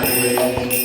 Hare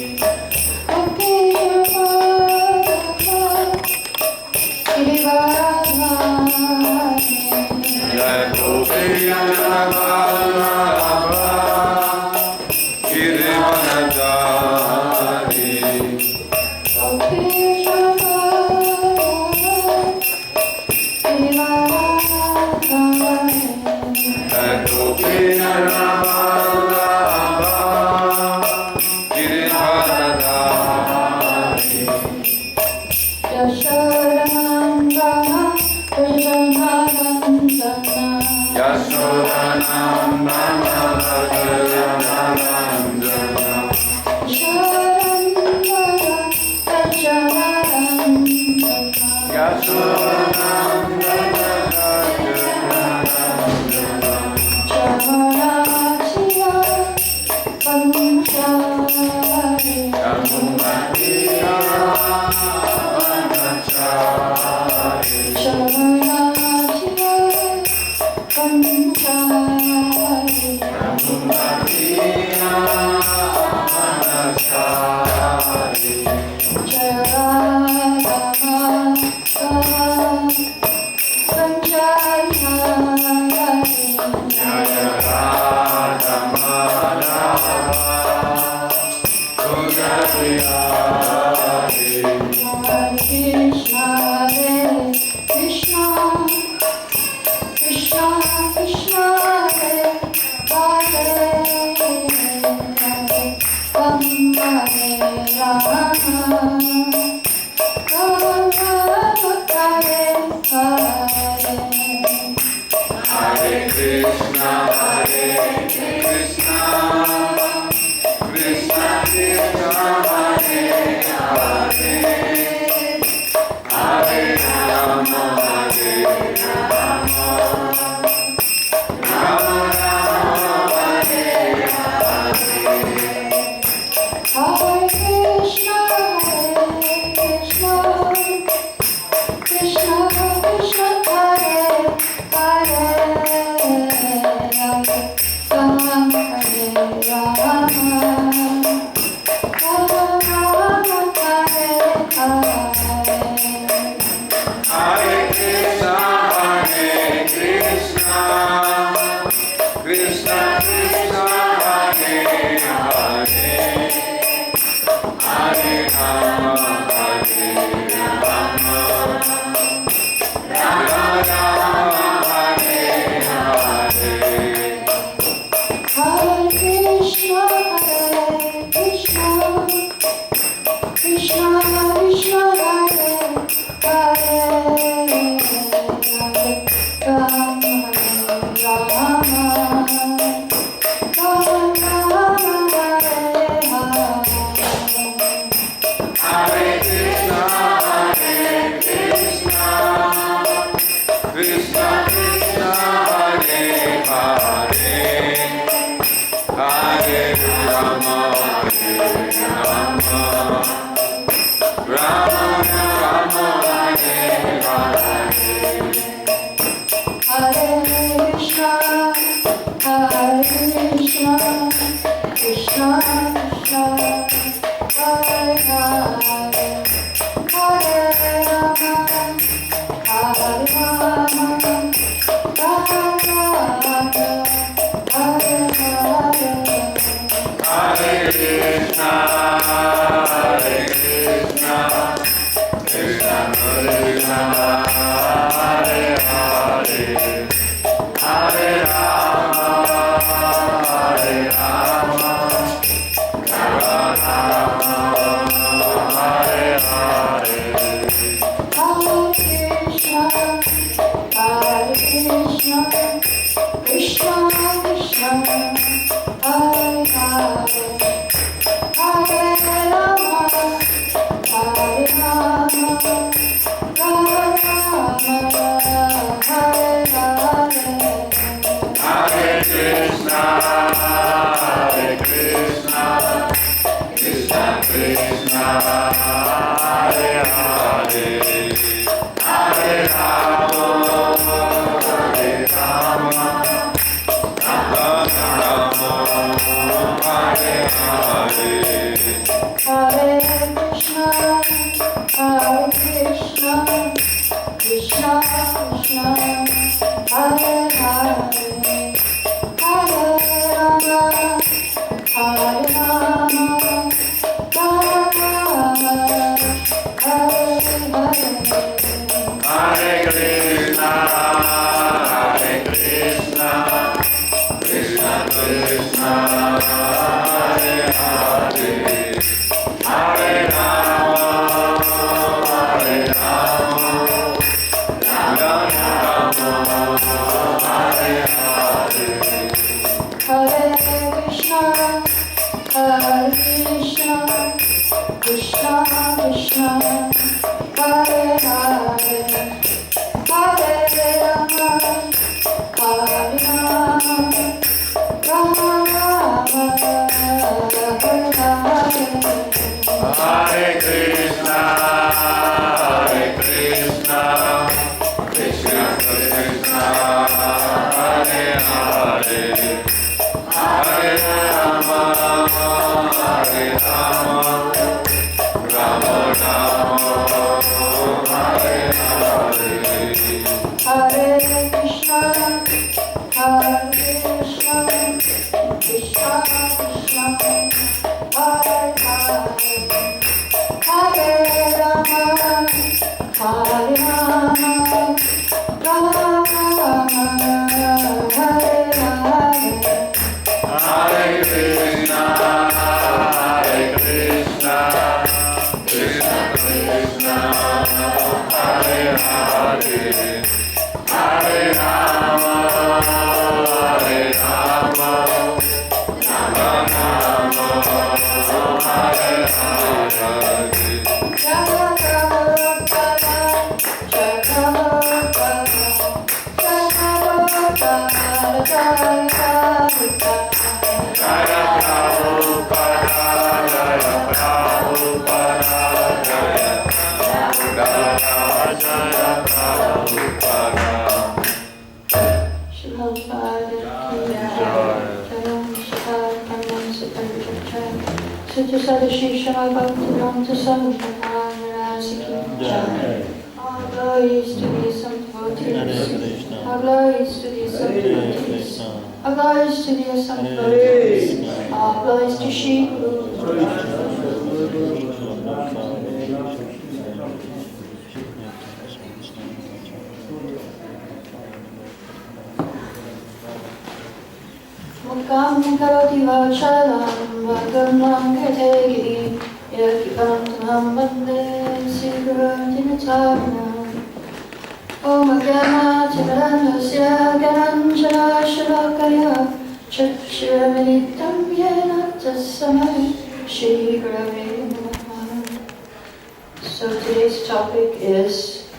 So today's topic is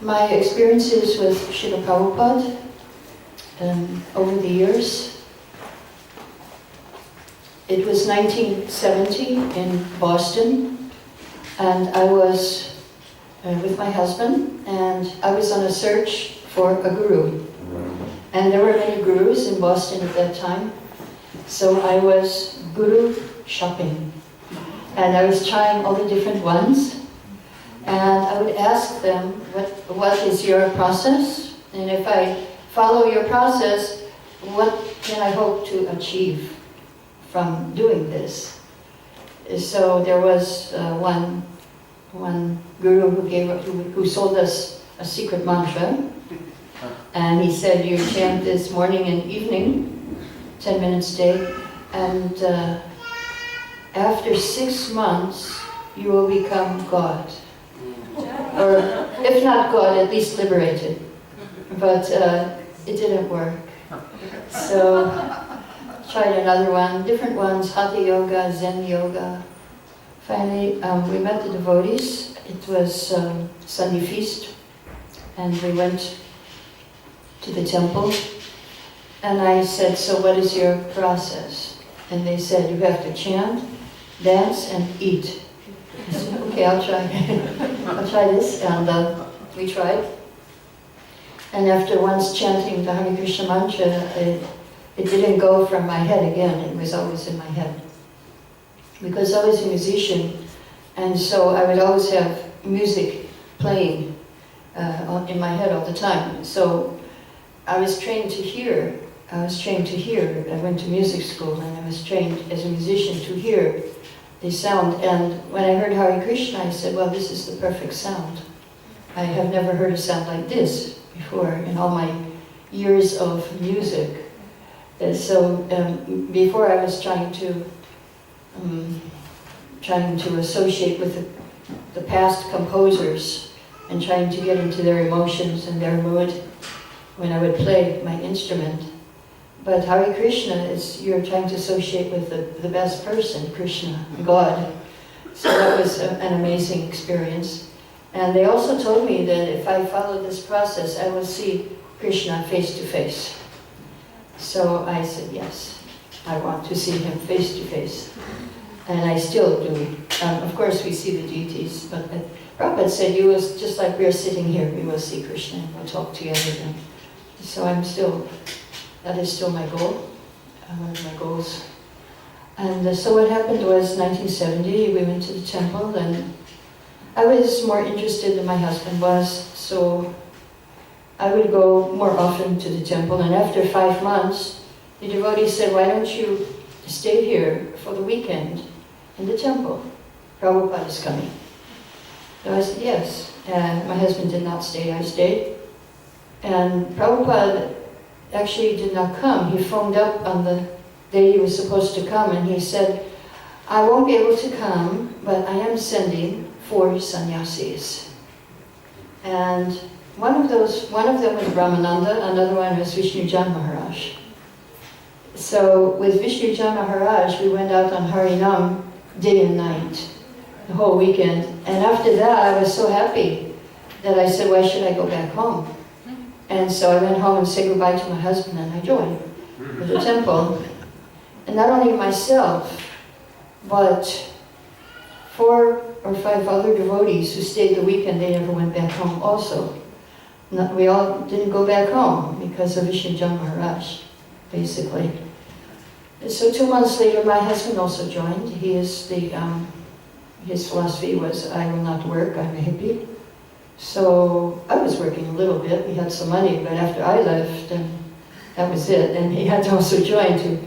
my experiences with Srila Prabhupada over the years. It was 1970 in Boston, and I was with my husband, and I was on a search for a guru. And there were many gurus in Boston at that time, so I was guru shopping. And I was trying all the different ones, and I would ask them, what is your process? And if I follow your process, what can I hope to achieve from doing this? So there was one guru who sold us a secret mantra, and he said, you chant this morning and evening, 10 minutes a day, and after 6 months, you will become God. Or, if not God, at least liberated. But it didn't work. So, tried another one, different ones, Hatha Yoga, Zen Yoga. Finally, we met the devotees. It was Sunday feast, and we went to the temple. And I said, so what is your process? And they said, you have to chant, dance, and eat. I said, okay, I'll try. I'll try this. And we tried. And after once chanting the Hare Krishna mantra, it didn't go from my head again. It was always in my head. because I was a musician, and so I would always have music playing in my head all the time. So I was trained to hear. I went to music school, and I was trained as a musician to hear the sound. And when I heard Hare Krishna, I said, well, this is the perfect sound. I have never heard a sound like this before in all my years of music. So before I was trying to associate with the past composers and trying to get into their emotions and their mood when I would play my instrument. But Hare Krishna is, you're trying to associate with the best person, Krishna, God. So that was an amazing experience. And they also told me that if I follow this process, I will see Krishna face to face. So I said, yes, I want to see him face to face. And I still do. Of course, we see the deities, but Prabhupada said, you will, just like we're sitting here, we will see Krishna and we'll talk together. And so that is still my goal, one of my goals. And so what happened was 1970, we went to the temple, and I was more interested than my husband was, so I would go more often to the temple. And after 5 months, the devotee said, why don't you stay here for the weekend in the temple? Prabhupada is coming. So I said, yes. And my husband did not stay, I stayed. And Prabhupada actually did not come. He phoned up on the day he was supposed to come, and he said, I won't be able to come, but I am sending 4 sannyasis. And one of them was Brahmananda, another one was Vishnujan Maharaj. So with Vishnujan Maharaj, we went out on Harinam day and night, the whole weekend. And after that, I was so happy that I said, why should I go back home? And so I went home and said goodbye to my husband, and I joined the temple. And not only myself, but 4 or 5 other devotees who stayed the weekend, they never went back home also. We all didn't go back home because of Vishnujan Maharaj, basically. And so 2 months later, my husband also joined. His philosophy was, I will not work, I'm a hippie. So I was working a little bit, we had some money, but after I left, that was it. And he had to also join to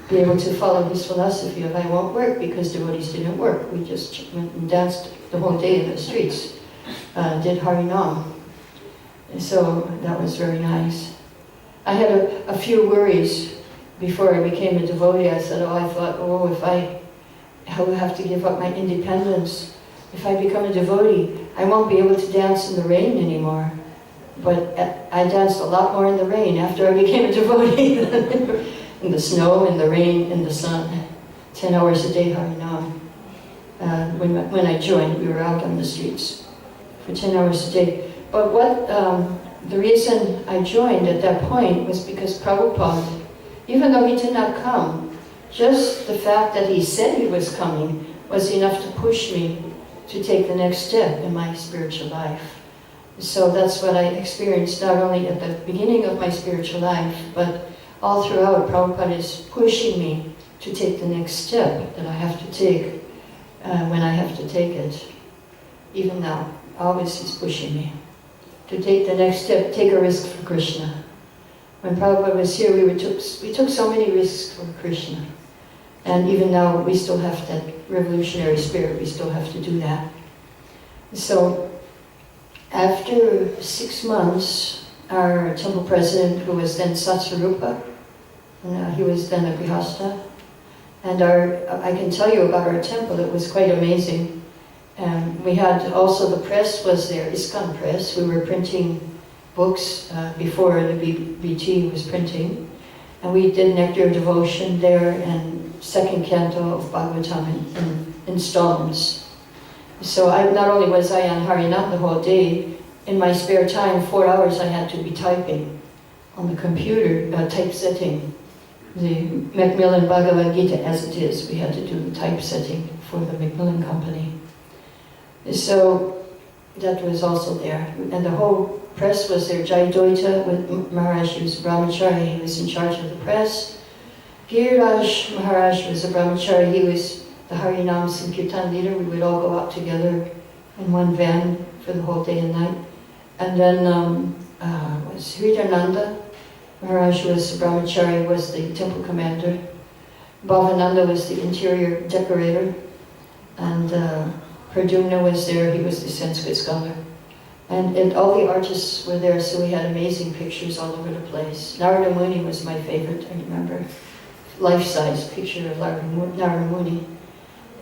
be able to follow his philosophy of I won't work, because devotees didn't work. We just went and danced the whole day in the streets, did Harinam. And so that was very nice. I had a few worries before I became a devotee. I said, I thought, if I will have to give up my independence. If I become a devotee, I won't be able to dance in the rain anymore. But I danced a lot more in the rain after I became a devotee. In the snow, in the rain, in the sun. 10 hours a day, Harinam. When I joined, we were out on the streets for 10 hours a day. But the reason I joined at that point was because Prabhupada, even though he did not come, just the fact that he said he was coming was enough to push me to take the next step in my spiritual life. So that's what I experienced, not only at the beginning of my spiritual life, but all throughout. Prabhupada is pushing me to take the next step that I have to take when I have to take it. Even now, always he's pushing me to take the next step, take a risk for Krishna. When Prabhupada was here, we took so many risks for Krishna. And even now, we still have that revolutionary spirit, we still have to do that. So, after 6 months, our temple president, who was then Satsarupa, he was then a Grihastha, and I can tell you about our temple, it was quite amazing. We had also, the press was there, ISKCON press. We were printing books before the BT was printing. And we did Nectar of Devotion there and second canto of Bhagavatam in installments. So not only was I on Harinam the whole day, in my spare time, 4 hours I had to be typing on the computer, typesetting the Macmillan Bhagavad Gita as it is. We had to do the typesetting for the Macmillan Company. So that was also there. And the whole press was there. Jai Doita with Maharaj, he was a brahmachari, he was in charge of the press. Giriraj Maharaj was a brahmachari, he was the Harinam Sankirtan leader. We would all go out together in one van for the whole day and night. And then was Hridayananda Maharaj was Brahmachari, was the temple commander. Bhavananda was the interior decorator. And Pradyumna was there, he was the Sanskrit scholar. And all the artists were there, so we had amazing pictures all over the place. Narada Muni was my favorite, I remember. Life-size picture of Narada Muni.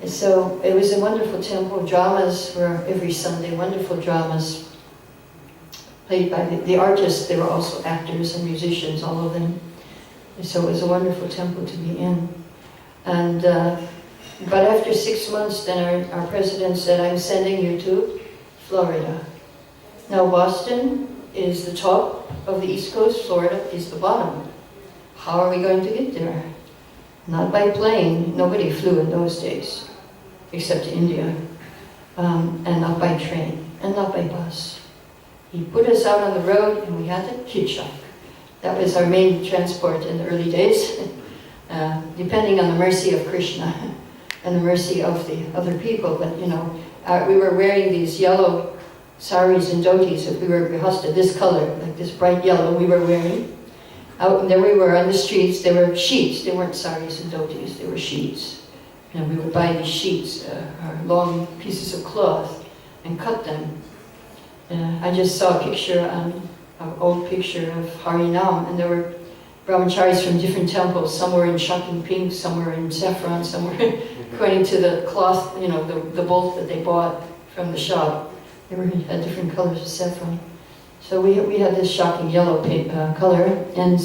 And so it was a wonderful temple. Dramas were every Sunday, wonderful dramas played by the artists. They were also actors and musicians, all of them. And so it was a wonderful temple to be in. And but after 6 months, then our president said, I'm sending you to Florida. Now Boston is the top of the East Coast, Florida is the bottom. How are we going to get there? Not by plane, nobody flew in those days, except to India, and not by train, and not by bus. He put us out on the road and we had to hitchhike. That was our main transport in the early days, depending on the mercy of Krishna and the mercy of the other people. But you know, we were wearing these yellow saris and dhotis. If we were grihasta, this color, like this bright yellow we were wearing. Out and there we were on the streets. They were sheets. They weren't saris and dhotis. They were sheets. And we would buy these sheets, long pieces of cloth, and cut them. I just saw a picture, an old picture of Harinam, and there were brahmacharis from different temples. Some were in shocking pink, some were in saffron, some were according to the cloth, you know, the bolt that they bought from the shop. They had different colors of saffron. So we had this shocking yellow color, and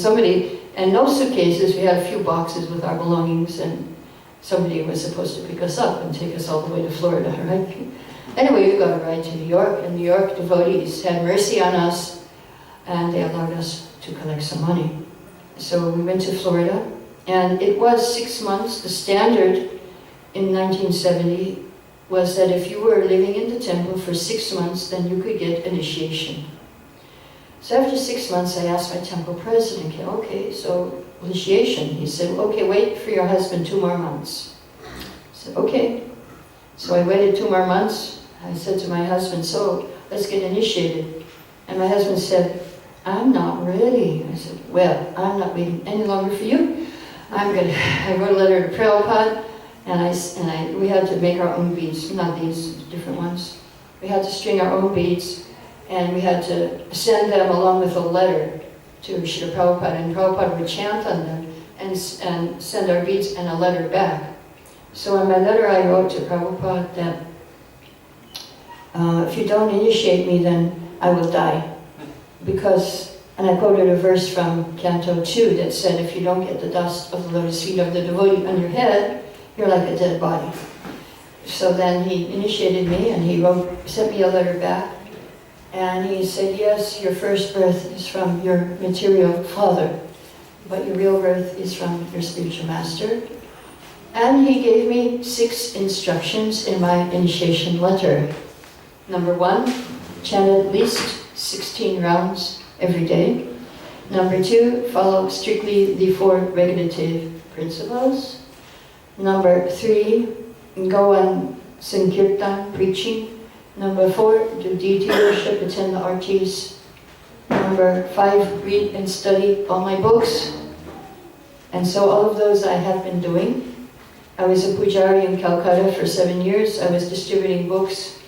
and no suitcases, we had a few boxes with our belongings, and somebody was supposed to pick us up and take us all the way to Florida, right? Anyway, we got a ride to New York, and New York devotees had mercy on us, and they allowed us to collect some money. So we went to Florida, and it was 6 months. The standard in 1970 was that if you were living in the temple for 6 months, then you could get initiation. So after 6 months, I asked my temple president, okay, so initiation. He said, okay, wait for your husband 2 more months. I said, okay. So I waited 2 more months. I said to my husband, so let's get initiated. And my husband said, I'm not ready. I said, well, I'm not waiting any longer for you. I wrote a letter to Prabhupada, and we had to make our own beads, not these, different ones. We had to string our own beads, and we had to send them along with a letter to Srila Prabhupada, and Prabhupada would chant on them and send our beads and a letter back. So in my letter I wrote to Prabhupada that if you don't initiate me, then I will die. Because, and I quoted a verse from Canto 2 that said, if you don't get the dust of the lotus feet of the devotee on your head, you're like a dead body. So then he initiated me, and he sent me a letter back, and he said, yes, your first birth is from your material father, but your real birth is from your spiritual master. And he gave me 6 instructions in my initiation letter. Number 1, chant at least 16 rounds every day. Number 2, follow strictly the 4 regulative principles. Number 3, go on Sankirtan preaching. Number 4, do deity worship, attend the artis. Number 5, read and study all my books. And so all of those I have been doing. I was a pujari in Calcutta for 7 years. I was distributing books,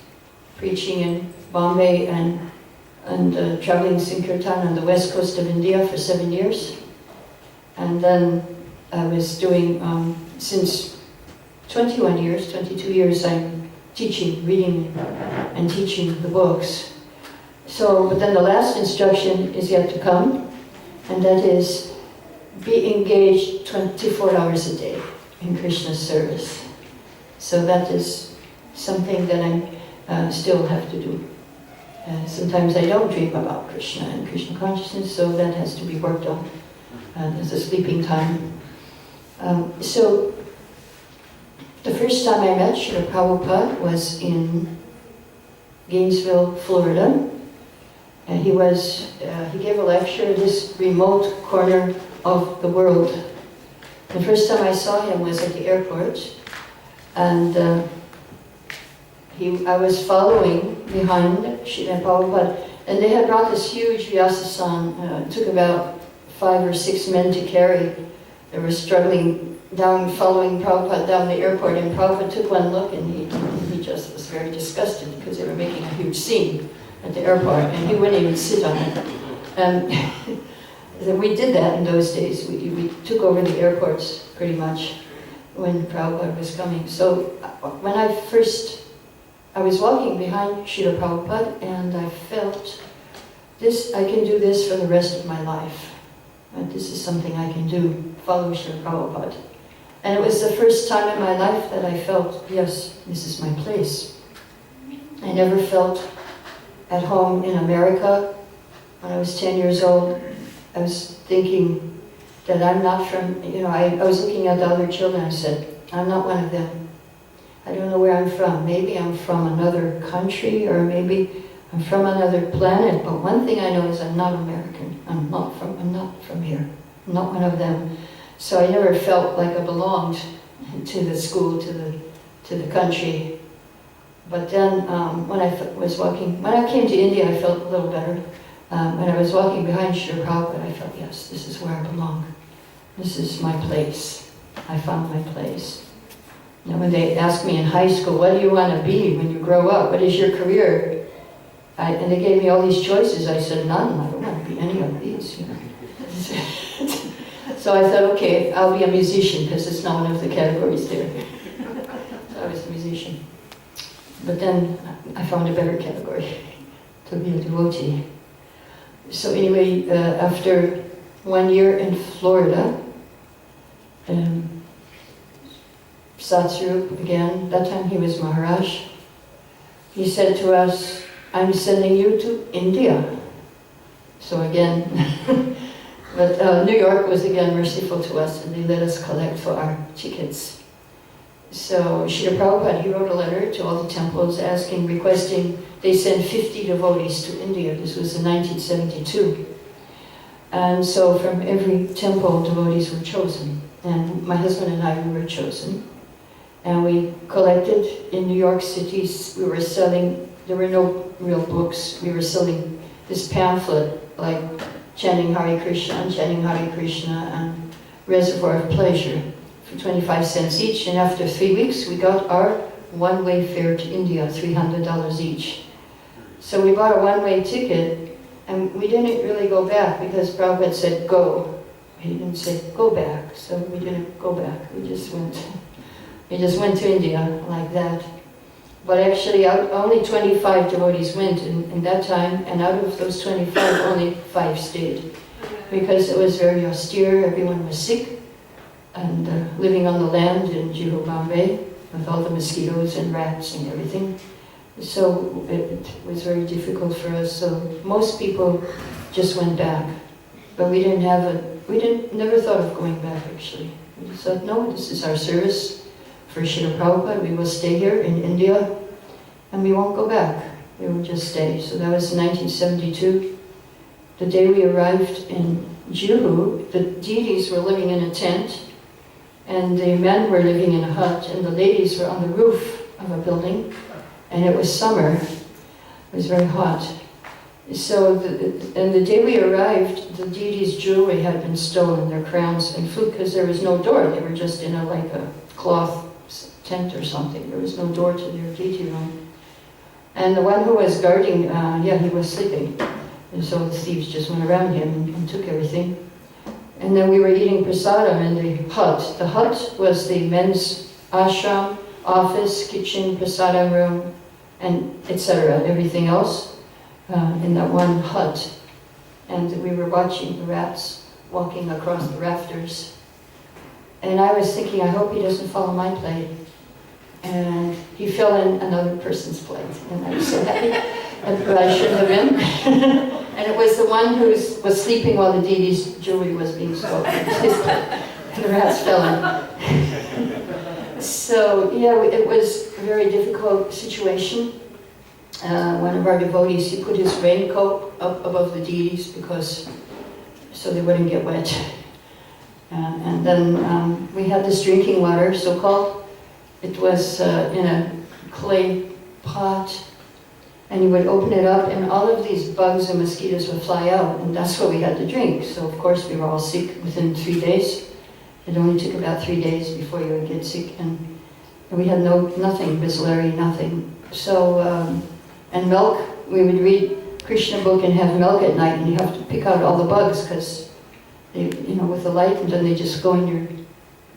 preaching in Bombay, and traveling Sankirtan on the west coast of India for 7 years. And then I was doing, since 21 years, 22 years, I'm teaching, reading and teaching the books. So, but then the last instruction is yet to come, and that is be engaged 24 hours a day in Krishna's service. So that is something that I still have to do. Sometimes I don't dream about Krishna and Krishna consciousness, so that has to be worked on. There's a sleeping time. So the first time I met Srila Prabhupada was in Gainesville, Florida. And he gave a lecture in this remote corner of the world. The first time I saw him was at the airport. And I was following behind Srila Prabhupada, and they had brought this huge Vyasa-san. It took about 5 or 6 men to carry. They were struggling down, following Prabhupada down the airport, and Prabhupada took one look, and he just was very disgusted because they were making a huge scene at the airport, and he wouldn't even sit on it. And we did that in those days. We took over the airports pretty much when Prabhupada was coming. So when I was walking behind Srila Prabhupada, and I felt this, I can do this for the rest of my life. And this is something I can do, follow Srila Prabhupada. And it was the first time in my life that I felt, yes, this is my place. I never felt at home in America. When I was 10 years old, I was thinking that I'm not from, I was looking at the other children, I said, I'm not one of them. I don't know where I'm from. Maybe I'm from another country, or maybe I'm from another planet, but one thing I know is I'm not American. I'm not from here. I'm not one of them. So I never felt like I belonged to the school, to the country. But then when I came to India, I felt a little better. When I was walking behind Srila Prabhupada, I felt, yes, this is where I belong. This is my place. I found my place. Now when they asked me in high school, what do you want to be when you grow up? What is your career? And they gave me all these choices. I said, none. I don't want to be any of these. So I thought, okay, I'll be a musician, because it's not one of the categories there. So I was a musician. But then I found a better category, to be a devotee. So anyway, after 1 year in Florida, Satsrup again, that time he was Maharaj, he said to us, I'm sending you to India. So again, but New York was again merciful to us, and they let us collect for our tickets. So Srila Prabhupada, he wrote a letter to all the temples requesting they send 50 devotees to India. This was in 1972. And so from every temple, devotees were chosen. And my husband and I, we were chosen. And we collected in New York City. We were selling, there were no real books. We were selling this pamphlet, like chanting Hare Krishna and Reservoir of Pleasure for 25 cents each. And after 3 weeks, we got our one-way fare to India, $300 each. So we bought a one-way ticket, and we didn't really go back because Prabhupada said, go. He didn't say, go back. So we didn't go back. We just went to India like that. But actually, only 25 devotees went in that time, and out of those 25, only 5 stayed. Because it was very austere, everyone was sick, and living on the land in Juhu, Bombay, with all the mosquitoes and rats and everything. So it was very difficult for us. So most people just went back. But we never thought of going back actually. We just thought, no, this is our service for Srila Prabhupada. We will stay here in India and we won't go back. We will just stay. So that was in 1972. The day we arrived in Juhu, the deities were living in a tent and the men were living in a hut and the ladies were on the roof of a building. And it was summer, it was very hot. So, the day we arrived, the deities' jewelry had been stolen, their crowns and food, because there was no door. They were just in like a cloth tent or something. There was no door to their deity room. And the one who was guarding, he was sleeping. And so the thieves just went around him and took everything. And then we were eating prasadam in the hut. The hut was the men's ashram, office, kitchen, prasadam room, and etc. Everything else in that one hut. And we were watching the rats walking across the rafters. And I was thinking, I hope he doesn't follow my plate. And he fell in another person's plate. And I was so happy, but I shouldn't have been. And it was the one who was sleeping while the deity's jewelry was being stolen. And the rats fell in. So, yeah, it was a very difficult situation. One of our devotees, he put his raincoat up above the deities so they wouldn't get wet. And then we had this drinking water, so-called, It was in a clay pot, and you would open it up, and all of these bugs and mosquitoes would fly out, and that's what we had to drink. So of course we were all sick within 3 days. It only took about 3 days before you would get sick, and we had nothing, Bisleri, nothing. So, and milk, we would read Krishna book and have milk at night, and you have to pick out all the bugs, because they, with the light, and then they just go in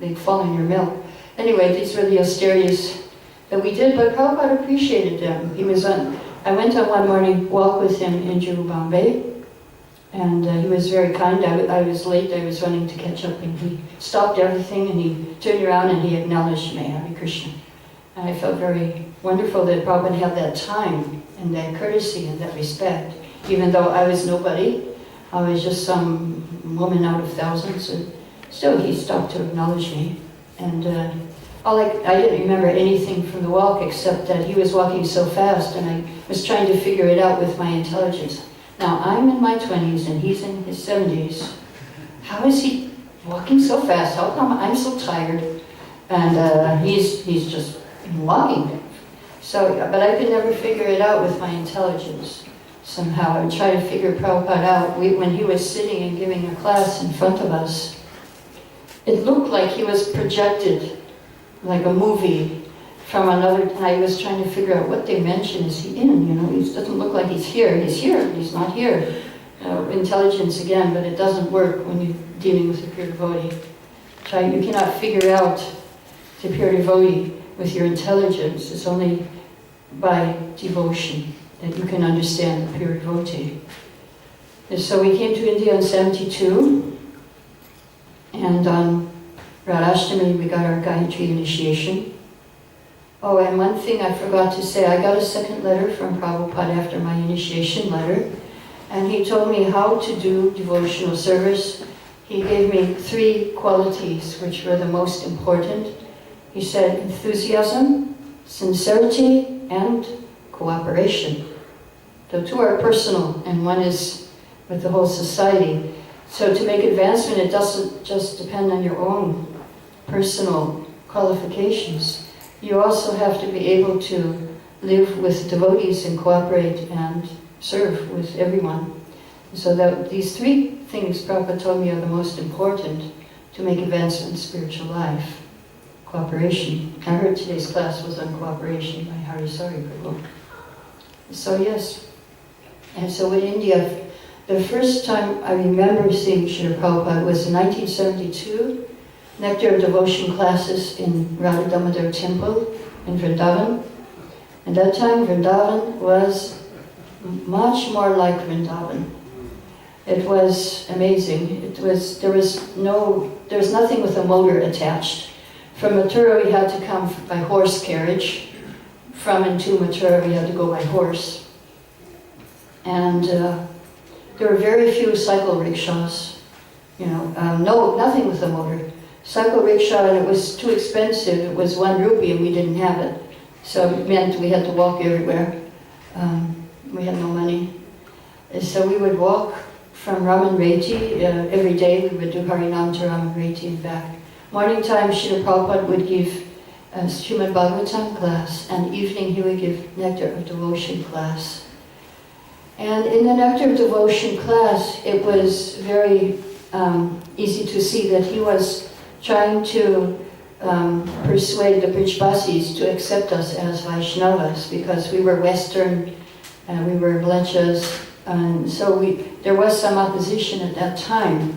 they fall in your milk. Anyway, these were the austerities that we did, but Prabhupada appreciated them. I went on one morning walk with him in Juli, Bombay, and he was very kind. I was late, I was running to catch up, and he stopped everything, and he turned around and he acknowledged me, Hare Krishna. And I felt very wonderful that Prabhupada had that time, and that courtesy, and that respect. Even though I was nobody, I was just some woman out of thousands, and still he stopped to acknowledge me. And I didn't remember anything from the walk except that he was walking so fast, and I was trying to figure it out with my intelligence. Now, I'm in my 20s and he's in his 70s. How is he walking so fast? How come I'm so tired? And he's just walking. So, but I could never figure it out with my intelligence. Somehow I would try to figure Prabhupada out. When he was sitting and giving a class in front of us, it looked like he was projected, like a movie, from another, and I was trying to figure out what dimension is he in, It doesn't look like he's here, he's not here. Intelligence again, but it doesn't work when you're dealing with a pure devotee. You cannot figure out the pure devotee with your intelligence. It's only by devotion that you can understand the pure devotee. And so we came to India in 72, and on Radhashtami we got our Gayatri initiation. Oh, and one thing I forgot to say, I got a second letter from Prabhupada after my initiation letter, and he told me how to do devotional service. He gave me 3 qualities which were the most important. He said enthusiasm, sincerity, and cooperation. The 2 are personal, and one is with the whole society. So to make advancement, it doesn't just depend on your own personal qualifications. You also have to be able to live with devotees and cooperate and serve with everyone. So that these 3 things Prabhupada told me are the most important to make advancement in spiritual life. Cooperation. I heard today's class was on cooperation by Harisari Prabhu. So yes. And so in India, the first time I remember seeing Srila Prabhupada was in 1972. Nectar of Devotion classes in Radha Damodar Temple in Vrindavan. And that time Vrindavan was much more like Vrindavan. It was amazing. There was nothing with a motor attached. From Mathura we had to come by horse carriage. From and to Mathura we had to go by horse. And there were very few cycle rickshaws. Nothing with a motor. Cycle rickshaw, and it was too expensive. It was 1 rupee and we didn't have it. So it meant we had to walk everywhere. We had no money. And so we would walk from Raman Reti. Every day we would do Harinam to Raman Reti and back. Morning time, Srila Prabhupada would give a Srimad Bhagavatam class, and evening he would give Nectar of Devotion class. And in the Nectar of Devotion class, it was very easy to see that he was trying to persuade the Brijbasis to accept us as Vaishnavas, because we were Western, we were Mlechas, and so there was some opposition at that time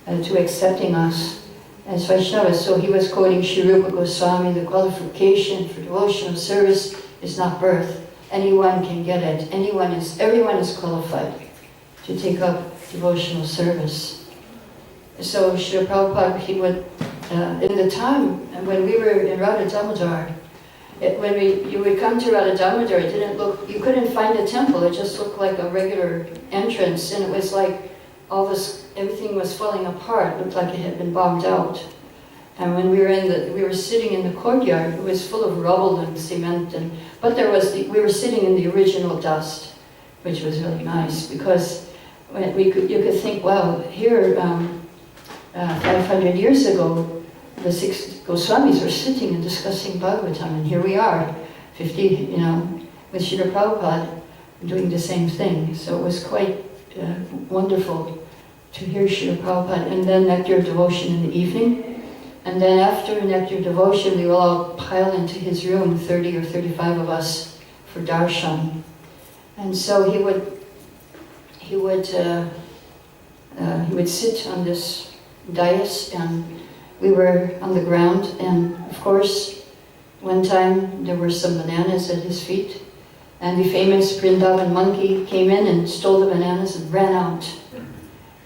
to accepting us as Vaishnavas. So he was quoting Sri Rupa Goswami, the qualification for devotional service is not birth. Anyone can get it. Everyone is qualified to take up devotional service. So Srila Prabhupada, he would, in the time when we were in Radha Damodar, you would come to Radha Damodar, you couldn't find a temple, it just looked like a regular entrance, and it was like everything was falling apart, it looked like it had been bombed out. And when we were sitting in the courtyard, it was full of rubble and cement, but we were sitting in the original dust, which was really nice, because you could think, wow, here 500 years ago, the Goswamis were sitting and discussing Bhagavatam, and here we are, 50, with Srila Prabhupada doing the same thing. So it was quite wonderful to hear Srila Prabhupada, and then Nectar of Devotion in the evening. And then after Nectar of Devotion, we will all pile into his room, 30 or 35 of us, for darshan. And so he would sit on this dais, and we were on the ground. And of course, one time there were some bananas at his feet, and the famous Vrindavan monkey came in and stole the bananas and ran out.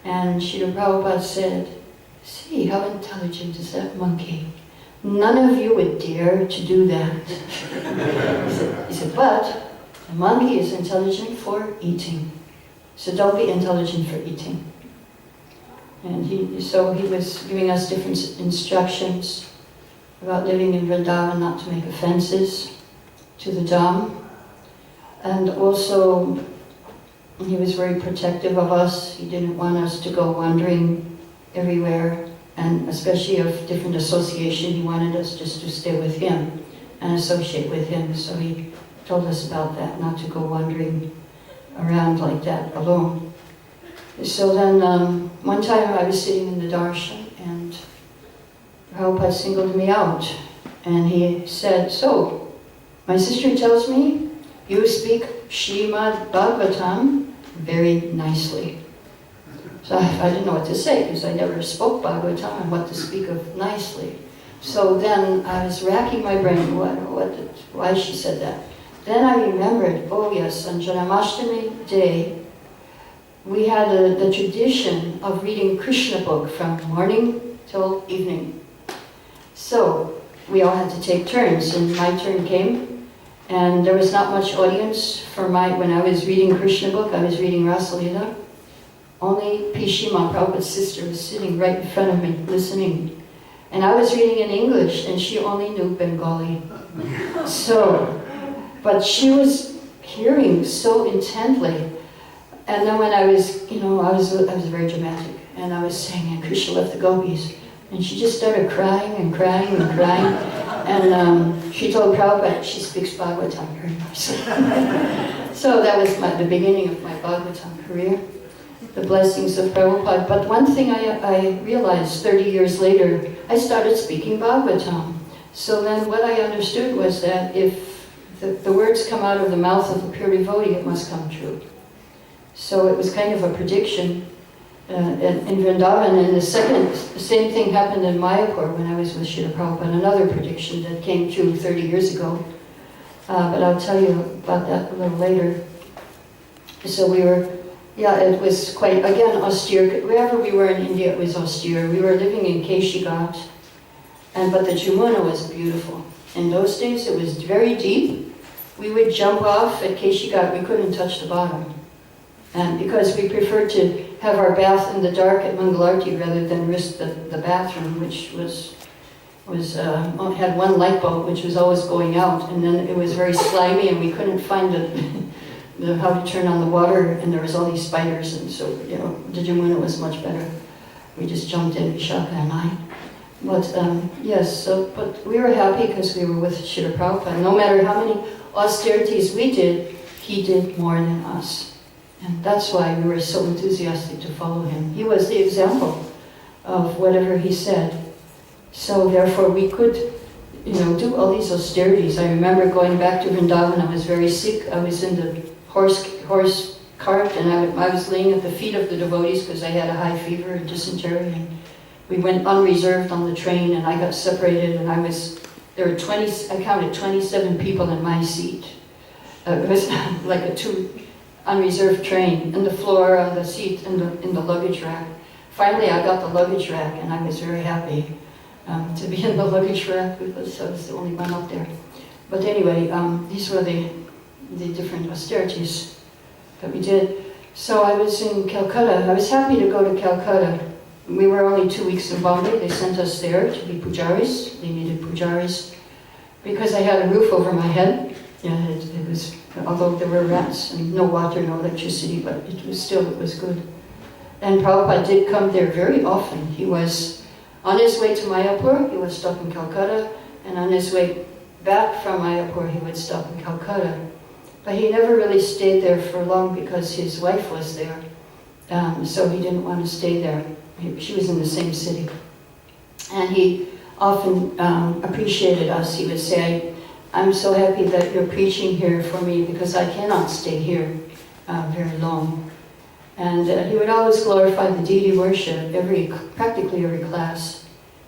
And Srila Prabhupada said, "See, how intelligent is that monkey? None of you would dare to do that." He said, "But a monkey is intelligent for eating. So don't be intelligent for eating." And so he was giving us different instructions about living in Vrindavan, not to make offenses to the Dham. And also, he was very protective of us. He didn't want us to go wandering everywhere, and especially of different association. He wanted us just to stay with him and associate with him. So he told us about that, not to go wandering around like that alone. So then one time I was sitting in the darshan, and Prabhupada singled me out, and he said, "So, my sister tells me you speak Srimad Bhagavatam very nicely." So I didn't know what to say, because I never spoke Bhagavatam and what to speak of nicely. So then I was racking my brain, why she said that. Then I remembered, oh yes, on Janmashtami day, we had the tradition of reading Krishna book from morning till evening. So we all had to take turns, and my turn came, and there was not much audience for when I was reading Krishna book. I was reading Rasalila. Only Pishima, Prabhupada's sister, was sitting right in front of me, listening. And I was reading in English, and she only knew Bengali. But she was hearing so intently. And then when I was very dramatic, and I was saying, and Krishna left the gopis, and she just started crying and crying and crying. And she told Prabhupada she speaks Bhagavatam very nicely. So that was the beginning of my Bhagavatam career. The blessings of Prabhupada. But one thing I realized 30 years later, I started speaking Bhagavatam. So then what I understood was that if the words come out of the mouth of a pure devotee, it must come true. So it was kind of a prediction in Vrindavan. And the same thing happened in Mayapur when I was with Srila Prabhupada, another prediction that came true 30 years ago. But I'll tell you about that a little later. So it was quite, again, austere. Wherever we were in India, it was austere. We were living in Keshigat, but the Jamuna was beautiful. In those days, it was very deep. We would jump off at Keshigat. We couldn't touch the bottom. And because we preferred to have our bath in the dark at Mangalarti rather than risk the bathroom, which had one light bulb, which was always going out, and then it was very slimy, and we couldn't find how to turn on the water, and there was all these spiders, and so, the Jamuna was much better. We just jumped in, Vishaka and I. But, but we were happy because we were with Srila Prabhupada. No matter how many austerities we did, he did more than us. And that's why we were so enthusiastic to follow him. He was the example of whatever he said. So therefore we could, do all these austerities. I remember going back to Vrindavan, I was very sick. I was in the horse cart, and I was laying at the feet of the devotees because I had a high fever and dysentery, and we went unreserved on the train, and I got separated, and I counted 27 people in my seat. It was like a unreserved train, and the floor, on the seat, in the luggage rack. Finally, I got the luggage rack, and I was very happy to be in the luggage rack because I was the only one up there. But anyway, these were the different austerities that we did. So I was in Calcutta. I was happy to go to Calcutta. We were only 2 weeks in Bombay. They sent us there to be pujaris. They needed pujaris because I had a roof over my head. Yeah, it was, although there were rats and no water, no electricity, but it was good. And Prabhupada did come there very often. He was On his way to Mayapur, he would stop in Calcutta, and on his way back from Mayapur, he would stop in Calcutta. But he never really stayed there for long because his wife was there, so he didn't want to stay there. She was in the same city. And he often appreciated us. He would say, I'm so happy that you're preaching here for me because I cannot stay here very long. And he would always glorify the deity worship, practically every class.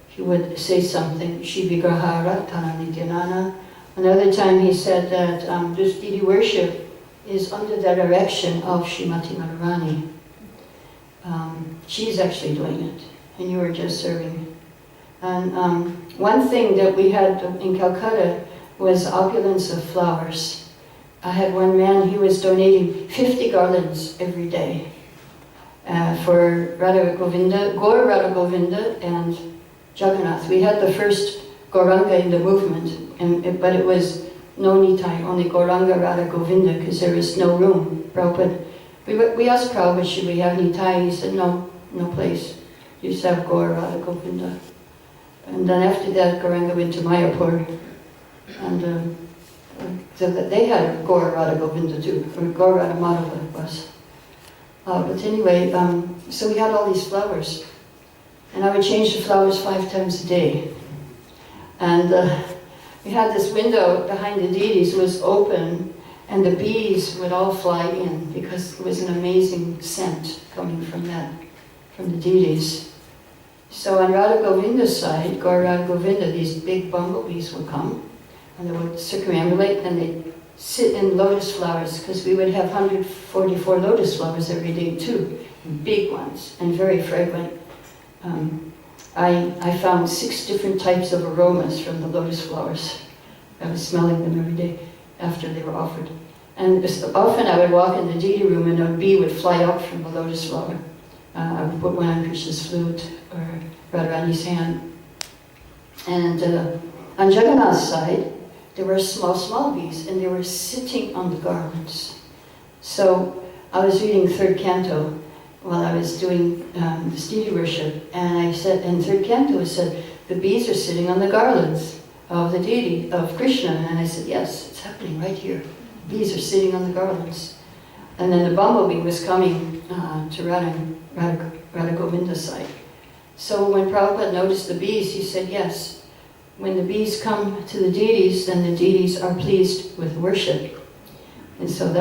He would say something, Shivigraha Ratana Nityanana. Another time he said that this deity worship is under the direction of Srimati Narayani. She's actually doing it, and you are just serving. And one thing that we had in Calcutta was opulence of flowers. I had one man, he was donating 50 garlands every day for Radha Govinda, Gaur Radha Govinda and Jagannath. We had the first Gauranga in the movement, but it was no Nitai, only Gauranga Radha Govinda, because there was no room. Prabhupada, we asked Prabhupada, should we have Nitai? He said, no place. You just have Gaur Radha Govinda. And then after that, Gauranga went to Mayapur, and so that they had Gaur Radha Govinda too, or Gaur Radha Madhava it was. But anyway, so we had all these flowers, and I would change the flowers 5 times a day. And we had this window behind the deities, it was open, and the bees would all fly in because it was an amazing scent coming from the deities. So on Radha Govinda's side, Gaur Radha Govinda, these big bumblebees would come, and they would circumambulate, and they'd sit in lotus flowers, because we would have 144 lotus flowers every day too, big ones, and very fragrant. I found 6 different types of aromas from the lotus flowers. I was smelling them every day after they were offered. And often I would walk in the deity room and a bee would fly out from the lotus flower. I would put one on Krishna's flute or Radharani's hand. And on Jagannath's side, there were small bees, and they were sitting on the garlands. So I was reading 3rd canto while I was doing this deity worship, and I said, in 3rd canto it said, the bees are sitting on the garlands of the deity, of Krishna. And I said, yes, it's happening right here. The bees are sitting on the garlands. And then the bumblebee was coming to Radha Govinda's side. So when Prabhupada noticed the bees, he said, yes, when the bees come to the deities, then the deities are pleased with worship. And so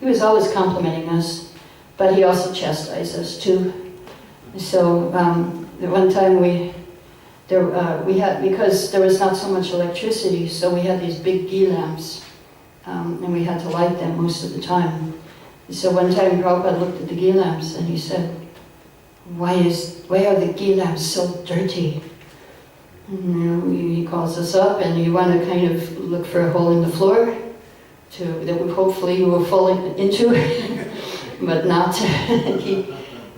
he was always complimenting us, but he also chastised us too. So the one time we had, because there was not so much electricity, so we had these big ghee lamps, and we had to light them most of the time. So one time Prabhupada looked at the ghee lamps and he said, why are the ghee lamps so dirty? And, he calls us up, and you want to kind of look for a hole in the floor that hopefully you will fall into, but not.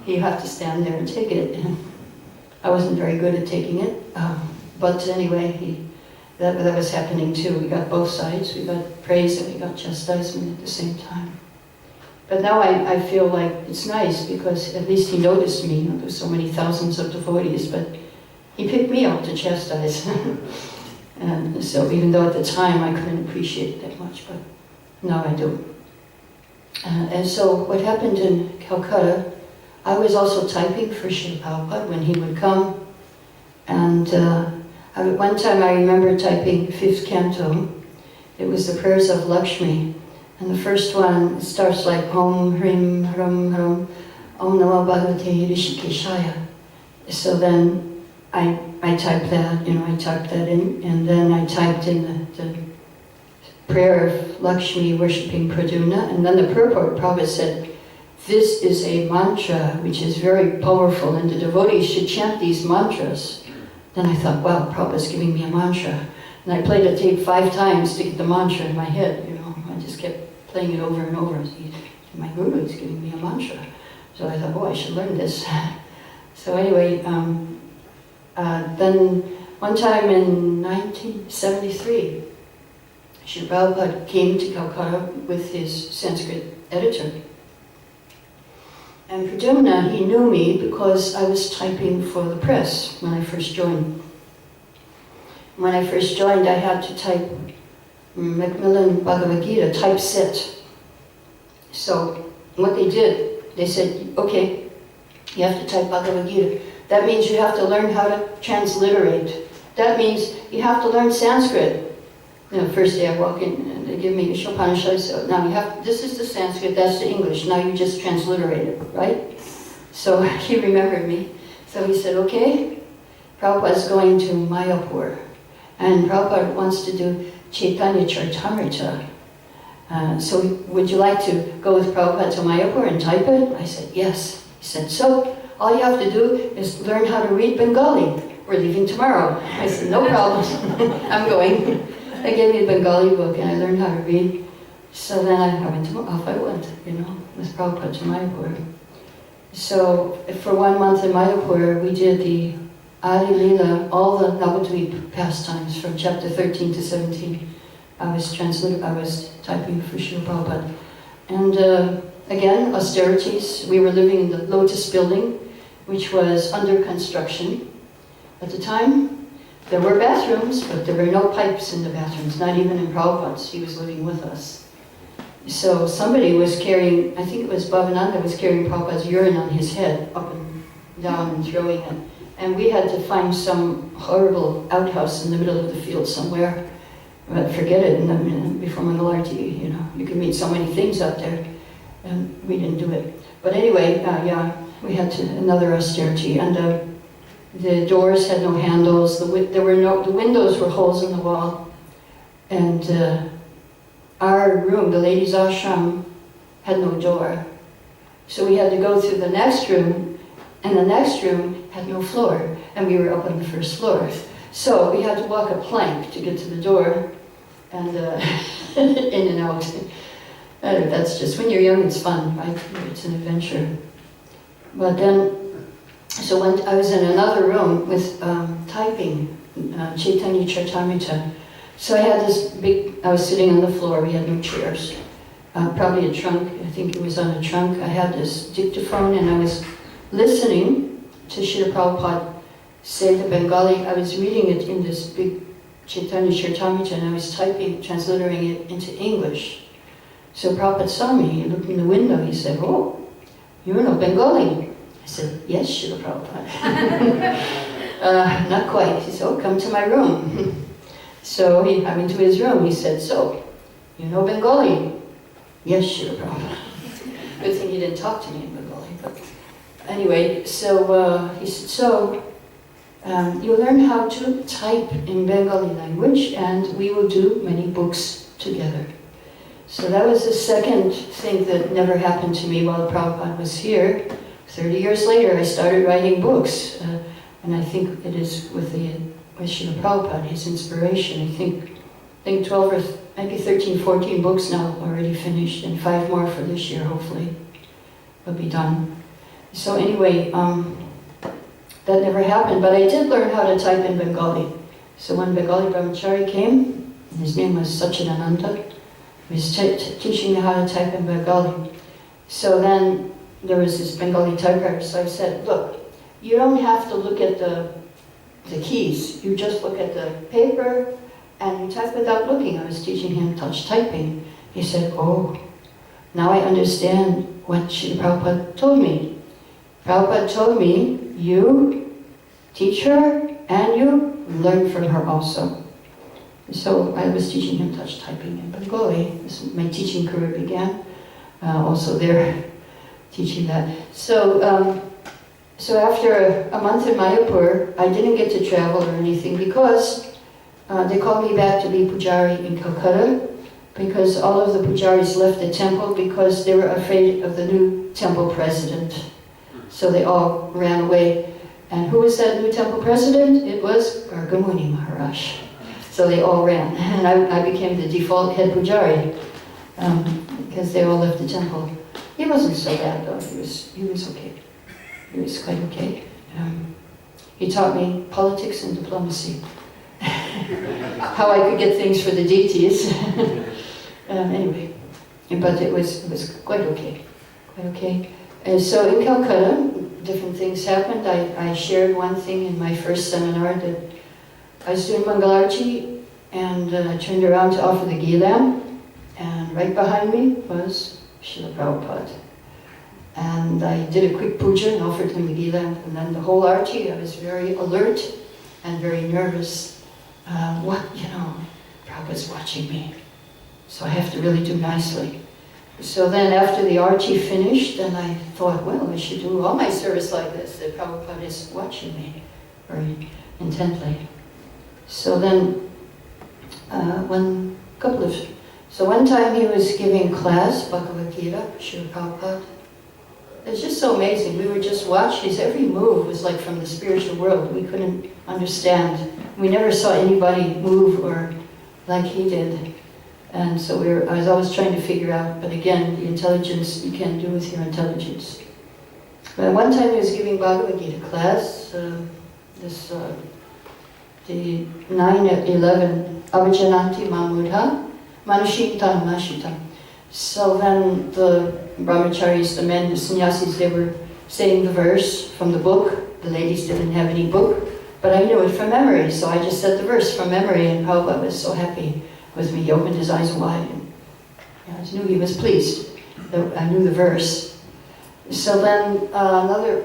You have to stand there and take it. I wasn't very good at taking it, but anyway, that was happening too. We got both sides. We got praise and we got chastisement at the same time. But now I feel like it's nice because at least he noticed me. There's so many thousands of devotees, but he picked me up to chastise. And so even though at the time I couldn't appreciate it that much, but now I do. And so what happened in Calcutta, I was also typing for Srila Prabhupada when he would come. And one time I remember typing 5th canto. It was the prayers of Lakshmi. And the first one starts like Om Hrim Hrum Hrum Om Namo Bhagavate Rishikeshaya. So then I typed that, I typed that in, and then I typed in the prayer of Lakshmi worshipping Pradyumna, and then the purport Prabhupada said, this is a mantra which is very powerful, and the devotees should chant these mantras. Then I thought, wow, Prabhupada's giving me a mantra. And I played the tape 5 times to get the mantra in my head, I just kept playing it over and over. My guru is giving me a mantra. So I thought, oh, I should learn this. So anyway, then one time in 1973, Srila Prabhupada came to Calcutta with his Sanskrit editor. And Pradyumna, he knew me because I was typing for the press when I first joined. When I first joined, I had to type Macmillan Bhagavad Gita typeset. So what they did, they said, okay, you have to type Bhagavad Gita. That means you have to learn how to transliterate. That means you have to learn Sanskrit. You know, first day I walk in and they give me Ishopanishad, so now you have, this is the Sanskrit, that's the English, now you just transliterate it, right? So he remembered me. So he said, okay, Prabhupada's going to Mayapur, and Prabhupada wants to do Chaitanya Charitamrita. So would you like to go with Prabhupada to Mayapur and type it? I said, yes. He said, so all you have to do is learn how to read Bengali. We're leaving tomorrow. I said, no problem, I'm going. They gave me a Bengali book and I learned how to read. So then off I went, you know, with Prabhupada to Mayapur. So for 1 month in Mayapur, we did the Adi Leela, all the Navadvip pastimes from chapter 13 to 17. I was typing for Srila Prabhupada. And again, austerities. We were living in the Lotus building, which was under construction. At the time, there were bathrooms, but there were no pipes in the bathrooms, not even in Prabhupada's. He was living with us. So somebody was carrying, I think it was Bhavananda, was carrying Prabhupada's urine on his head, up and down and throwing it. And we had to find some horrible outhouse in the middle of the field somewhere. But forget it, and before Mangalarti, you know, you can meet so many things out there. And we didn't do it. But anyway, yeah, we had another austerity. And the doors had no handles. The windows were holes in the wall, and our room, the ladies' ashram, had no door. So we had to go through the next room, and the next room had no floor, and we were up on the first floor. So we had to walk a plank to get to the door, and in and out. That's just, when you're young, it's fun, right? It's an adventure. But then, so when I was in another room with typing Chaitanya Charitamrita. So I had this I was sitting on the floor, we had no chairs. Probably a trunk, I think it was on a trunk. I had this dictaphone and I was listening to Srila Prabhupada say the Bengali. I was reading it in this big Chaitanya Charitamrita and I was typing, transliterating it into English. So Prabhupada saw me, he looked in the window, he said, oh, you know Bengali. I said, yes, Srila Prabhupada. Not quite. He said, oh, come to my room. So he went into his room. He said, so, you know Bengali? Yes, Srila Prabhupada. Good thing he didn't talk to me in Bengali. But anyway, so he said, so you learn how to type in Bengali language and we will do many books together. So that was the second thing that never happened to me while Prabhupada was here. 30 years later, I started writing books, and I think it is with Srila Prabhupada, his inspiration. I think 12 or maybe 13, 14 books now already finished, and 5 more for this year, hopefully, will be done. So anyway, that never happened, but I did learn how to type in Bengali. So when Bengali Brahmachari came, his name was Satchidananda, he was teaching me how to type in Bengali. So then, there was this Bengali typewriter, so I said, look, you don't have to look at the keys, you just look at the paper and you type without looking. I was teaching him touch typing. He said, oh, now I understand what Srila Prabhupada told me. Prabhupada told me, you teach her and you learn from her also. So I was teaching him touch typing in Bengali. My teaching career began also there. Teaching that. So, so after a month in Mayapur, I didn't get to travel or anything because they called me back to be pujari in Calcutta because all of the pujaris left the temple because they were afraid of the new temple president. So they all ran away. And who was that new temple president? It was Gargamuni Maharaj. So they all ran. And I became the default head pujari because they all left the temple. He wasn't so bad though, he was okay. He was quite okay. He taught me politics and diplomacy. How I could get things for the deities. Anyway, but it was quite okay. Quite okay. And so in Calcutta, different things happened. I shared one thing in my first seminar that I was doing Mangalarti and I turned around to offer the ghee lamp, and right behind me was Srila Prabhupada. And I did a quick puja and offered him the ghee lamp, and then the whole arti, I was very alert and very nervous. Prabhupada's watching me, so I have to really do nicely. So then after the arti finished, then I thought, well, I should do all my service like this, that Prabhupada is watching me very intently. So then, one time he was giving class, Bhagavad Gita, Srila Prabhupada. It's just so amazing. We would just watch his every move was like from the spiritual world. We couldn't understand. We never saw anybody move or like he did. And so I was always trying to figure out, but again, the intelligence, you can't do with your intelligence. But one time he was giving Bhagavad Gita class, the 9-11, Avajananti Mamudha, Manushitam Nashitam. So then the brahmacharis, the men, the sannyasis, they were saying the verse from the book. The ladies didn't have any book, but I knew it from memory, so I just said the verse from memory, and Prabhupada was so happy with me. He opened his eyes wide, and I just knew he was pleased that I knew the verse. So then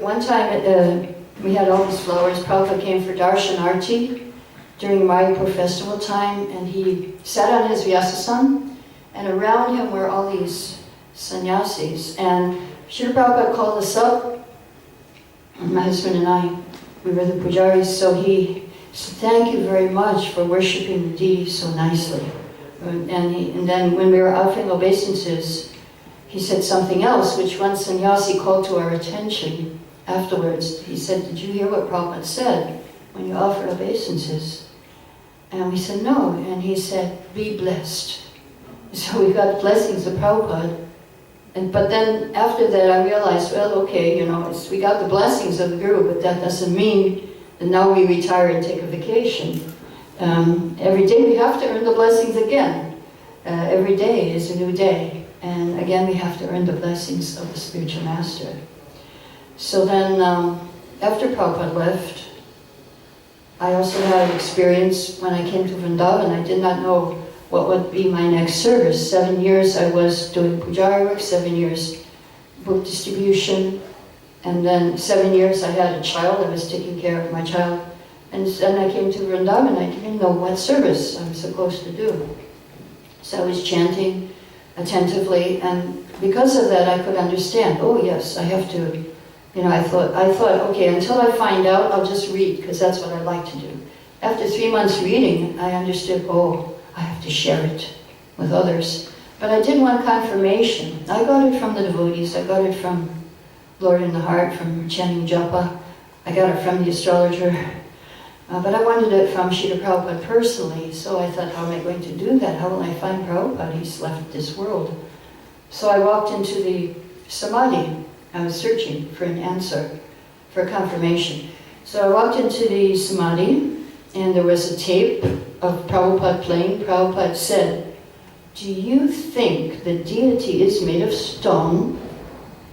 one time we had all these flowers. Prabhupada came for Darshan Arti during Mayapur festival time, and he sat on his Vyasasan, and around him were all these sannyasis. And Srila Prabhupada called us up, and my husband and I, we were the pujaris, so he said, thank you very much for worshipping the deity so nicely. And then when we were offering obeisances, he said something else, which one sannyasi called to our attention afterwards. He said, did you hear what Prabhupada said when you offered obeisances? And we said, no. And he said, be blessed. So we got blessings of Prabhupada. But then after that I realized, well, okay, we got the blessings of the Guru, but that doesn't mean that now we retire and take a vacation. Every day we have to earn the blessings again. Every day is a new day. And again, we have to earn the blessings of the spiritual master. So then, after Prabhupada left, I also had an experience when I came to Vrindavan. I did not know what would be my next service. 7 years I was doing pujari work, 7 years book distribution, and then 7 years I had a child. I was taking care of my child. And then I came to Vrindavan. I didn't know what service I was supposed to do. So I was chanting attentively, and because of that I could understand, oh yes, I have to, I thought, okay, until I find out, I'll just read, because that's what I like to do. After 3 months reading, I understood, oh, I have to share it with others. But I did want confirmation. I got it from the devotees, I got it from Lord in the Heart, from chanting japa, I got it from the astrologer, but I wanted it from Srila Prabhupada personally, so I thought, how am I going to do that? How will I find Prabhupada? He's left this world. So I walked into the samadhi. I was searching for an answer, for confirmation. So I walked into the samadhi, and there was a tape of Prabhupada playing. Prabhupada said, do you think the deity is made of stone?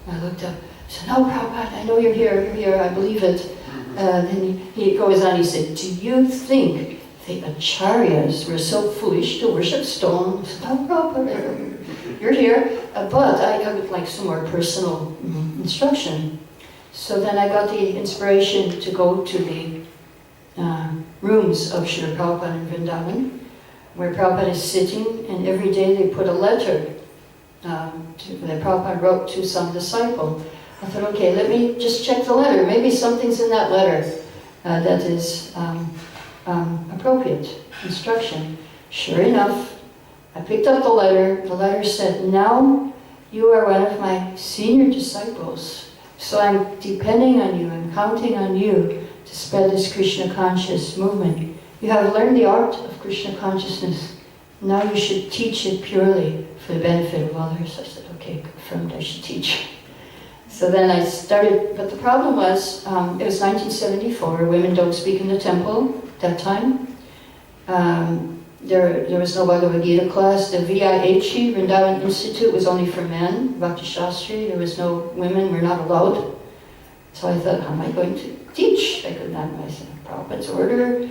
I looked up, I said, no, Prabhupada, I know you're here, I believe it. Then he goes on, he said, do you think the acharyas were so foolish to worship stone? I said, no, Prabhupada, you're here. But I would like some more personal instruction. So then I got the inspiration to go to the rooms of Srila Prabhupada in Vrindavan, where Prabhupada is sitting, and every day they put a letter that Prabhupada wrote to some disciple. I thought, okay, let me just check the letter. Maybe something's in that letter that is appropriate instruction. Sure enough, I picked up the letter. The letter said, now you are one of my senior disciples, so I'm depending on you, I'm counting on you to spread this Krishna conscious movement. You have learned the art of Krishna consciousness. Now you should teach it purely for the benefit of others. I said, okay, confirmed, I should teach. So then I started, but the problem was, it was 1974, women don't speak in the temple at that time. There was no Bhagavad Gita class. The VIH, Vrindavan Institute, was only for men. Bhakti Shastri, there was no women, were not allowed. So I thought, how am I going to teach? I could not, I said, Prabhupada's order.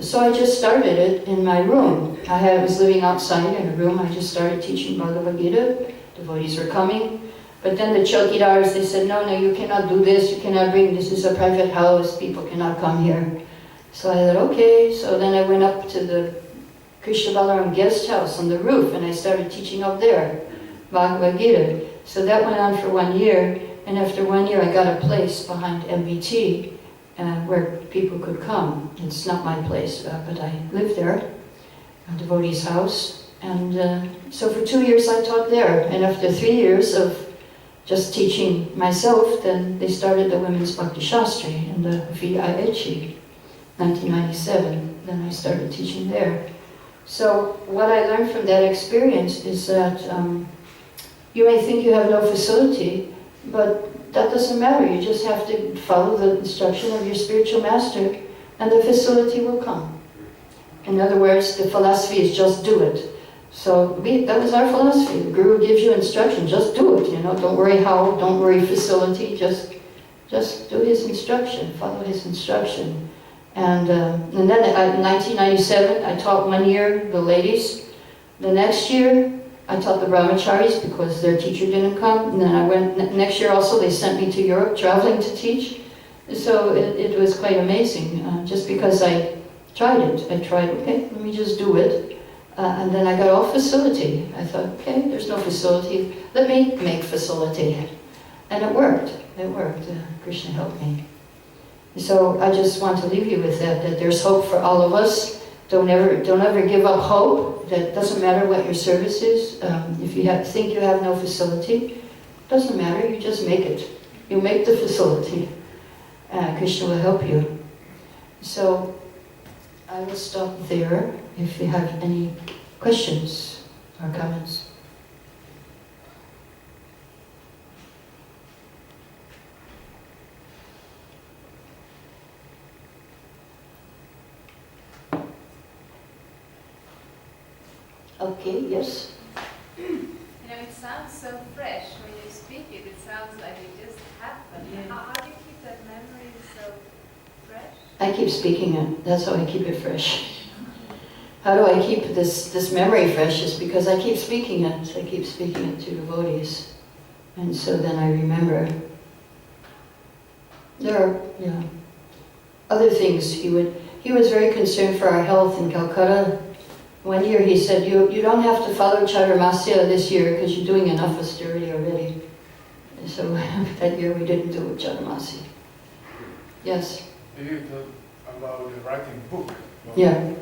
So I just started it in my room. I was living outside in a room. I just started teaching Bhagavad Gita. Devotees were coming. But then the chowkidars, they said, no, you cannot do this. You cannot bring, this is a private house. People cannot come here. So I thought, okay. So then I went up to the Krishna Balaram guest house on the roof, and I started teaching up there, Bhagavad Gita. So that went on for 1 year, and after 1 year I got a place behind MBT where people could come. It's not my place, but I lived there, a devotee's house. And so for 2 years I taught there, and after 3 years of just teaching myself, then they started the Women's Bhakti Shastri in the VIH, 1997. Then I started teaching there. So what I learned from that experience is that you may think you have no facility, but that doesn't matter. You just have to follow the instruction of your spiritual master, and the facility will come. In other words, the philosophy is just do it. So that was our philosophy. The Guru gives you instruction, just do it. Don't worry how, don't worry facility, just do his instruction, follow his instruction. And then in 1997, I taught 1 year the ladies. The next year, I taught the brahmacharis because their teacher didn't come. And then I went, next year also, they sent me to Europe, traveling to teach. So it was quite amazing, just because I tried it. I tried, okay, let me just do it. And then I got all facility. I thought, okay, there's no facility. Let me make facility. And it worked. It worked. Krishna helped me. So I just want to leave you with that there's hope for all of us. Don't ever give up hope. That doesn't matter what your service is. If you think you have no facility, doesn't matter, you just make it. You make the facility. Krishna will help you. So I will stop there if you have any questions or comments. Okay, yes? It sounds so fresh when you speak it. It sounds like it just happened. Yeah. How do you keep that memory so fresh? I keep speaking it. That's how I keep it fresh. How do I keep this memory fresh? Is because I keep speaking it. I keep speaking it to devotees. And so then I remember. There are, other things. He was very concerned for our health in Calcutta. 1 year he said, you don't have to follow Chaturmasya this year because you're doing enough austerity already. And so that year we didn't do Chaturmasya. Yes? Did you talk about writing book? Yeah.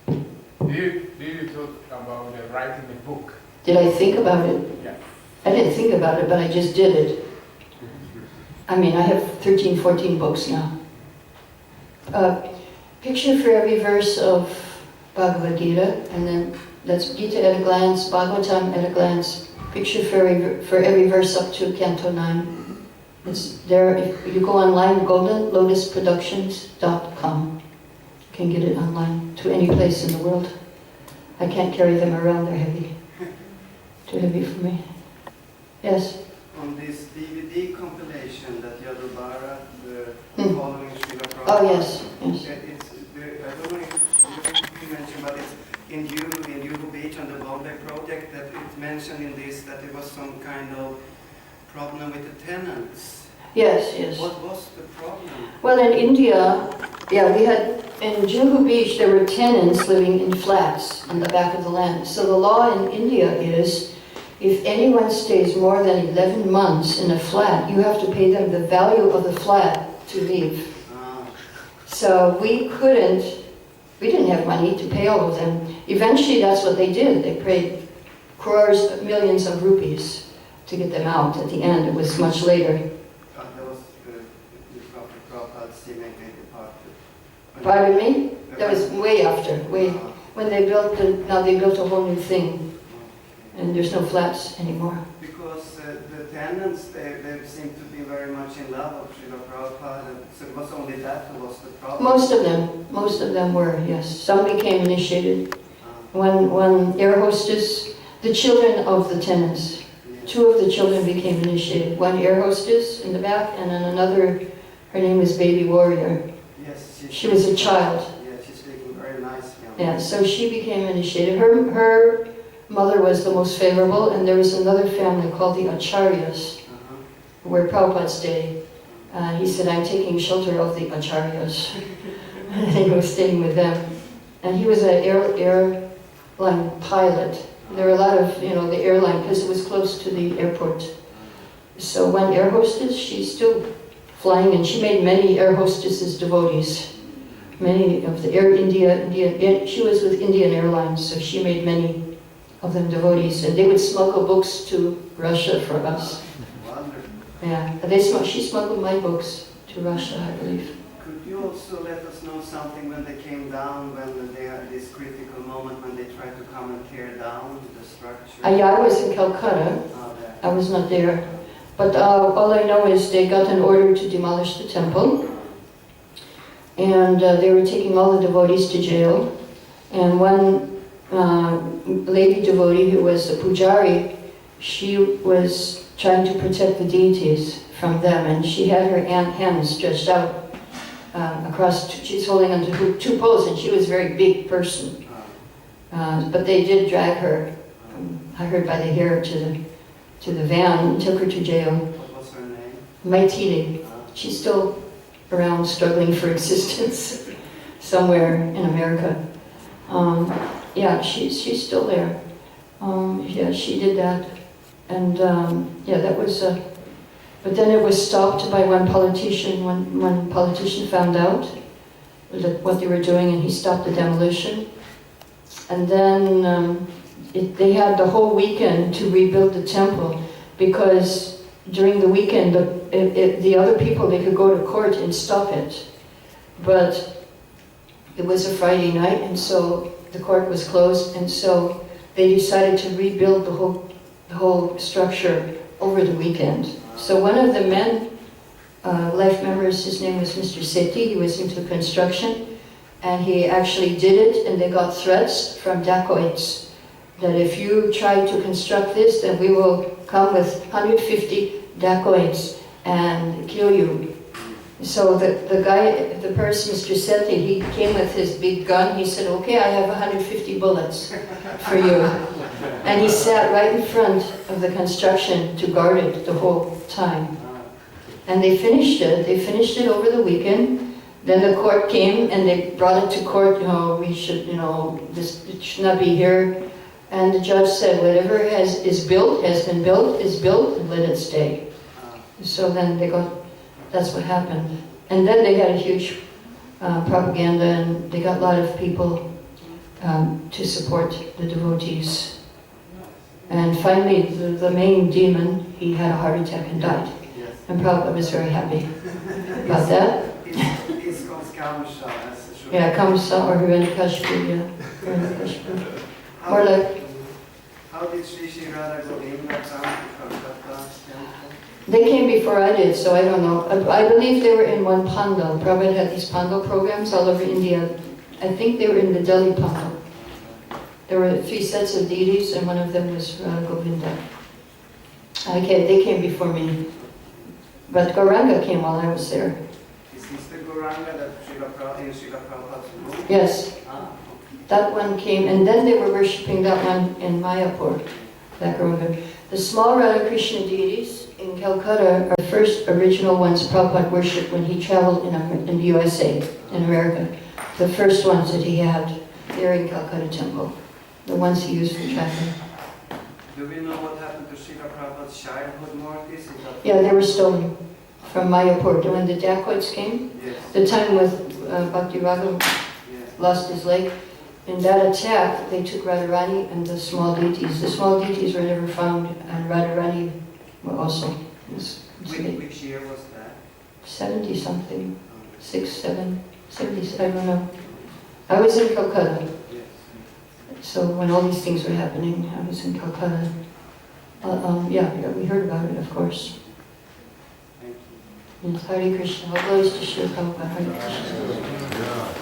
Did you talk about writing a book? Did I think about it? Yeah. I didn't think about it, but I just did it. I mean, I have 13, 14 books now. Picture for every verse of Bhagavad Gita, and then that's Gita at a glance, Bhagavatam at a glance. Picture for every verse up to Canto 9. It's there. If you go online, goldenlotusproductions.com. You can get it online to any place in the world. I can't carry them around, they're heavy. Too heavy for me. Yes? On this DVD compilation that Yadubara, the following Srila Prabhupada. Oh, yes, yes. I don't know if you mentioned, but it's in Juhu Beach on the Bombay project that it's mentioned in this that there was some kind of problem with the tenants. Yes, yes. What was the problem? Well, in India, we had, in Juhu Beach, there were tenants living in flats on the back of the land. So the law in India is, if anyone stays more than 11 months in a flat, you have to pay them the value of the flat to leave. So we didn't have money to pay all of them. Eventually, that's what they did. They paid crores, millions of rupees to get them out. At the end, it was much later. That was the Prabhupada's seemingly departed. Pardon me? That was way after, when they built they built a whole new thing. and there's no flats anymore. Because the tenants, they seem to be very much in love with Srila Prabhupada, so it was only that was the problem. Most of them were, yes. Some became initiated. One air hostess, the children of the tenants, two of the children became initiated. One air hostess in the back, and then another, her name was Baby Warrior. Yes, she was a child. Yeah, she's speaking very nice. Yeah, so she became initiated. Her mother was the most favorable, and there was another family called the Acharyas, where Prabhupada stayed. He said, I'm taking shelter of the Acharyas. And he was staying with them. And he was an airline pilot. There were a lot of, the airline, because it was close to the airport. So one air hostess, she's still flying, and she made many air hostesses devotees. Many of the Air India, she was with Indian Airlines, so she made many of them devotees, and they would smuggle books to Russia for us. Yeah, she smuggled my books to Russia, I believe. Could you also let us know something when they came down, when they had this critical moment when they tried to come and tear down the structure? Yeah, I was in Calcutta. I was not there. But all I know is they got an order to demolish the temple. And they were taking all the devotees to jail. And one lady devotee who was a pujari, she was trying to protect the deities from them. And she had her hands stretched out across, she's holding onto two poles, and she was a very big person. But they did drag her, I heard, by the hair to the van and took her to jail. What was her name? Maitili. She's still around struggling for existence somewhere in America. Yeah, she's still there. Yeah, she did that. And yeah, that was, but then it was stopped by one politician. One politician found out what they were doing, and he stopped the demolition. And then they had the whole weekend to rebuild the temple, because during the weekend, the other people, they could go to court and stop it. But it was a Friday night, and so the court was closed, and so they decided to rebuild the whole structure over the weekend. So one of the men, life members, his name was Mr. Sethi, he was into construction, and he actually did it, and they got threats from dacoits that if you try to construct this, then we will come with 150 dacoits and kill you. So the person, Mr. Sethi, he came with his big gun. He said, okay, I have 150 bullets for you. And he sat right in front of the construction to guard it the whole time. And they finished it. They finished it over the weekend. Then the court came and they brought it to court. We should, it should not be here. And the judge said, whatever has been built, and let it stay. So then that's what happened. And then they had a huge propaganda, and they got a lot of people to support the devotees. And finally, the main demon, he had a heart attack and died. Yes. And Prabhupada was very happy about that. It's called Kamsa. Yeah, Kamsa or Hiranyakashipu, yeah. Hiranyakashipu. Or like, how did Sri Radha Govinda come to Calcutta? they came before I did, so I don't know. I believe they were in one pandal. Prabhupada had these pandal programs all over India. I think they were in the Delhi pandal. There were 3 sets of deities, and one of them was Govinda. Okay, they came before me. But Gauranga came while I was there. Is this the Gauranga that in Srila Prabhupada's room? Yes. That one came, and then they were worshipping that one in Mayapur, that Gauranga. The small Radha Krishna deities in Calcutta are the first original ones Prabhupada worshipped when he traveled in the USA, in America. The first ones that he had there in Calcutta Temple. The ones he used for traveling. Do we know what happened to Srila Prabhupada's childhood murtis? Yeah, they were stolen from Mayapur. When the dacoits came, yes. The time with Bhakti lost his leg. In that attack, they took Radharani and the small deities. The small deities were never found, and Radharani were also. Which year was that? 70-something, 6, 7, 70, I don't know. I was in Calcutta. Yes. So when all these things were happening, I was in Calcutta. Yeah, we heard about it, of course. Thank you. Yes, Hare Krishna. All glories to Srila Prabhupada. Hare Krishna.